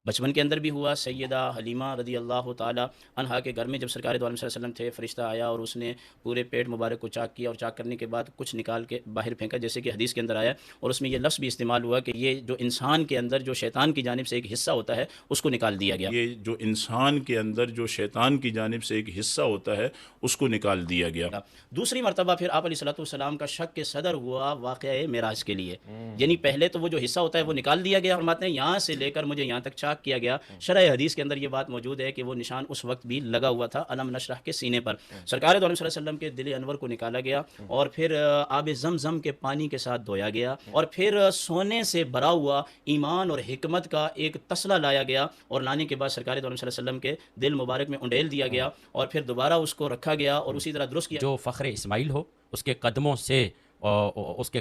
بچپن کے اندر بھی ہوا، سیدہ حلیمہ رضی اللہ تعالیٰ عنہا کے گھر میں جب سرکار دو عالم صلی اللہ علیہ وسلم تھے، فرشتہ آیا اور اس نے پورے پیٹ مبارک کو چاک کیا، اور چاک کرنے کے بعد کچھ نکال کے باہر پھینکا، جیسے کہ حدیث کے اندر آیا، اور اس میں یہ لفظ بھی استعمال ہوا کہ یہ جو انسان کے اندر جو شیطان کی جانب سے ایک حصہ ہوتا ہے اس کو نکال دیا گیا۔ یہ جو انسان کے اندر جو شیطان کی جانب سے ایک حصہ ہوتا ہے اس کو نکال دیا گیا۔ دوسری مرتبہ پھر آپ علیہ الصلوۃ والسلام کا شک کے صدر ہوا واقعہ معراج کے لیے، یعنی پہلے تو وہ جو حصہ ہوتا ہے وہ نکال دیا گیا، فرماتے ہیں یہاں سے لے کر مجھے یہاں تک چاک کیا گیا۔ شرح حدیث کے اندر یہ بات موجود ہے کہ وہ نشان اس وقت بھی لگا ہوا تھا علم نشرح کے سینے پر۔ سرکار دو عالم صلی اللہ علیہ وسلم کے دل انور کو نکالا گیا اور پھر آب زمزم کے پانی کے ساتھ دھویا گیا، اور پھر سونے سے بھرا ہوا ایمان اور حکمت کا ایک تسلا لایا گیا، اور لانے کے بعد سرکار دو عالم صلی اللہ علیہ وسلم کے دل مبارک میں انڈیل دیا گیا، اور پھر دوبارہ اس کو رکھا گیا اور اسی طرح درست کیا۔ جو فخر اسماعیل ہو اس کے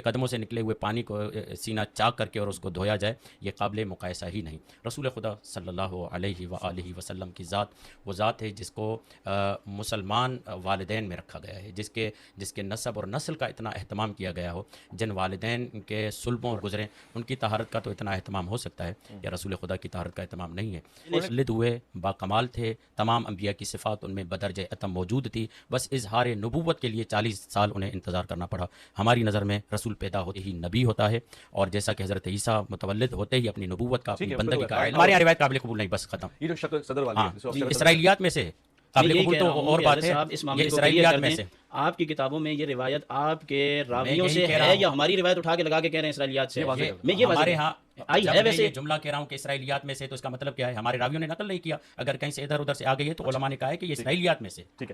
قدموں سے نکلے ہوئے پانی کو سینہ چاک کر کے اور اس کو دھویا جائے، یہ قابل مقایسہ ہی نہیں۔ رسول خدا صلی اللہ علیہ وآلہ وسلم کی ذات وہ ذات ہے جس کو مسلمان والدین میں رکھا گیا ہے، جس کے نسب اور نسل کا اتنا اہتمام کیا گیا ہو، جن والدین کے صلبوں گزریں ان کی طہارت کا تو اتنا اہتمام ہو سکتا ہے، یا رسول خدا کی طہارت کا اہتمام نہیں ہے۔ مولد ہوئے، باکمال تھے، تمام انبیاء کی صفات ان میں بدرجہ اتم موجود تھی، بس اظہار نبوت کے لیے 40 سال انہیں انتظار کرنا پڑا۔ ہماری نظر میں رسول پیدا ہوتے ہی نبی ہوتا ہے، اور جیسا کہ حضرت عیسیٰ متولد ہوتے ہی اپنی نبوت کا، اپنی بندگی کا اعلان۔ ہمارے یہاں روایت قابل قبول نہیں، بس ختم۔ یہ جو شکل صدر والی ہاں، اسرائیلیات میں سے قابل قبول تو اور بات ہے، یہ اسرائیلیات میں سے۔ آپ کی کتابوں میں یہ روایت آپ کے راویوں سے ہے یا ہماری روایت اٹھا کے لگا کے کہہ رہے ہیں اسرائیلیات سے؟ میں یہ ہمارے ہاں آئی جب ہے میں ویسے یہ جملہ کہہ رہا ہوں کہ اسرائیلیات میں سے، تو اس کا مطلب کیا ہے؟ ہمارے راویوں نے نقل نہیں کیا، اگر کہیں سے ادھر ادھر سے آ گئی ہے تو علماء نے کہا ہے کہ یہ اسرائیلیات میں سے۔ ٹھیک ہے۔